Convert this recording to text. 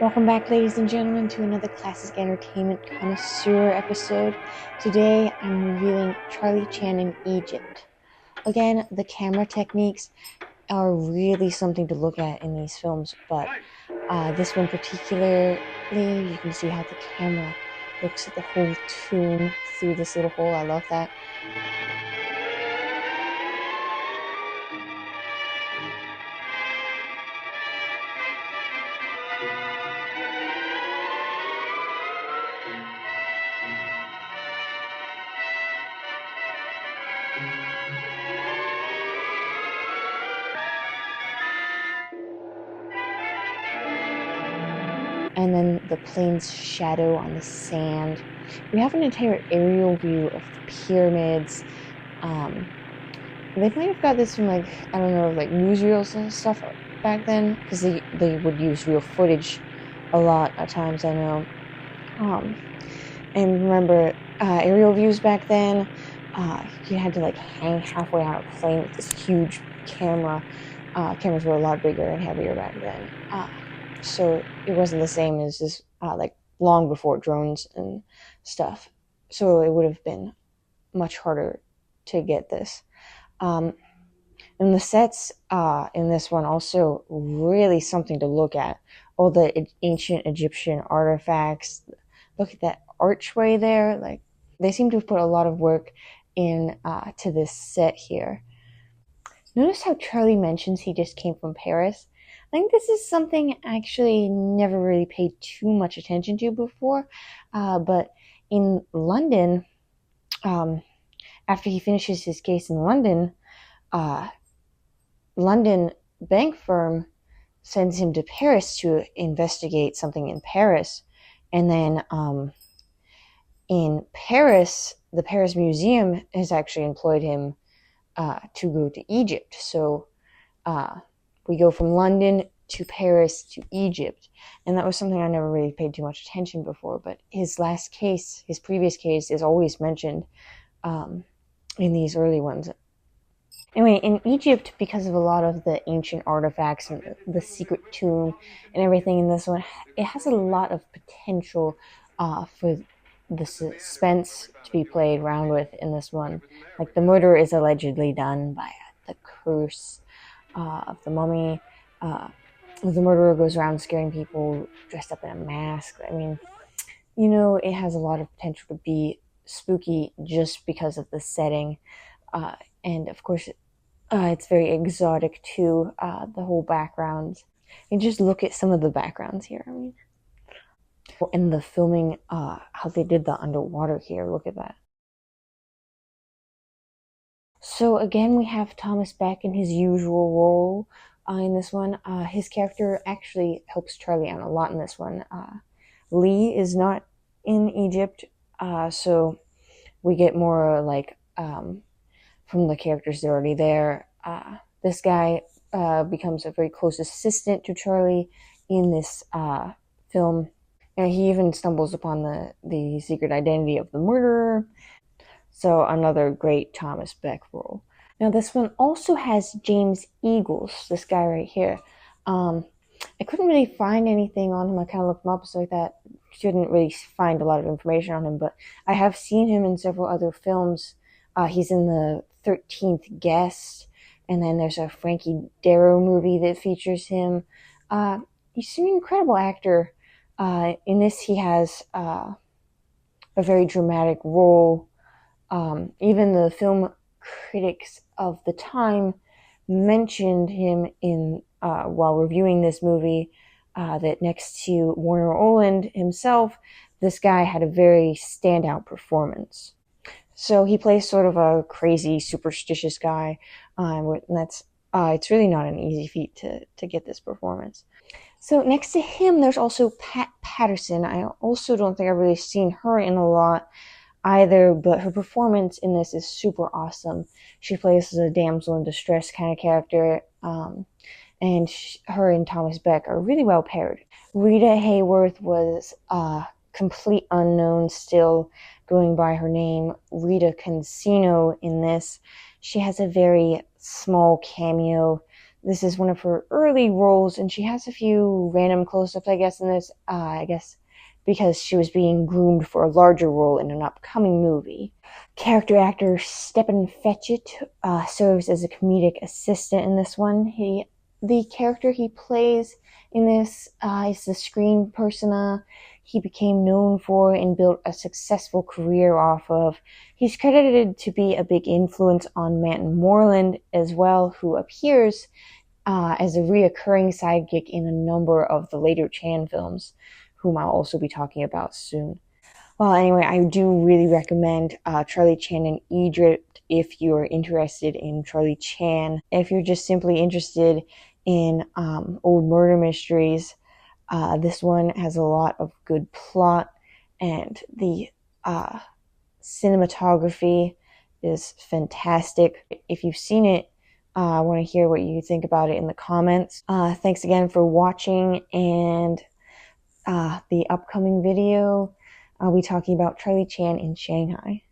Welcome back, ladies and gentlemen, to another classic entertainment connoisseur episode. Today, I'm reviewing Charlie Chan in Egypt. Again, the camera techniques are really something to look at in these films, but this one particularly, you can see how the camera looks at the whole tomb through this little hole. I love that. And then the plane's shadow on the sand. We have an entire aerial view of the pyramids. They might have got this from I don't know, newsreels and stuff back then, because they would use real footage a lot at times, I know. And remember, aerial views back then, you had to hang halfway out of a plane with this huge camera. Cameras were a lot bigger and heavier back then. So it wasn't the same as this, long before drones and stuff. So it would have been much harder to get this. And the sets in this one also really something to look at. All the ancient Egyptian artifacts. Look at that archway there. They seem to have put a lot of work in to this set here. Notice how Charlie mentions he just came from Paris. I think this is something I actually never really paid too much attention to before. But in London, after he finishes his case in London, London bank firm sends him to Paris to investigate something in Paris. And then in Paris, the Paris Museum has actually employed him to go to Egypt. So we go from London to Paris to Egypt. And that was something I never really paid too much attention before. But his last case, his previous case, is always mentioned in these early ones. Anyway, in Egypt, because of a lot of the ancient artifacts and the secret tomb and everything in this one, it has a lot of potential for the suspense to be played around with in this one. The murder is allegedly done by the curse of the mummy. The murderer goes around scaring people dressed up in a mask. I mean, it has a lot of potential to be spooky just because of the setting. And of course, it's very exotic too, the whole background. And just look at some of the backgrounds here. I mean, and the filming, how they did the underwater here. Look at that. So again, we have Thomas Beck in his usual role in this one. His character actually helps Charlie out a lot in this one. Lee is not in Egypt, so we get more from the characters that are already there. This guy becomes a very close assistant to Charlie in this film. And he even stumbles upon the secret identity of the murderer. So another great Thomas Beck role. Now this one also has James Eagles, this guy right here. I couldn't really find anything on him. I kind of looked him up, so that shouldn't really find a lot of information on him. But I have seen him in several other films. He's in the 13th Guest, and then there's a Frankie Darro movie that features him. He's an incredible actor. In this, he has a very dramatic role. Even the film critics of the time mentioned him in while reviewing this movie, that next to Warner Oland himself, this guy had a very standout performance. So he plays sort of a crazy, superstitious guy, and that's it's really not an easy feat to get this performance. So next to him, there's also Pat Patterson. I also don't think I've really seen her in a lot either, but her performance in this is super awesome. She plays a damsel in distress kind of character, and her and Thomas Beck are really well paired. Rita Hayworth was a complete unknown, still going by her name Rita Consino in this. She has a very small cameo This is one of her early roles, and she has a few random close-ups, I guess, in this, because she was being groomed for a larger role in an upcoming movie. Character actor Stephen Fetchit serves as a comedic assistant in this one. The character he plays in this is the screen persona he became known for and built a successful career off of. He's credited to be a big influence on Matt Moreland as well, who appears as a reoccurring sidekick in a number of the later Chan films, whom I'll also be talking about soon. Well, anyway, I do really recommend Charlie Chan and Egypt if you're interested in Charlie Chan. If you're just simply interested in old murder mysteries, this one has a lot of good plot, and the cinematography is fantastic. If you've seen it, I want to hear what you think about it in the comments. Thanks again for watching, and the upcoming video, I'll be talking about Charlie Chan in Shanghai.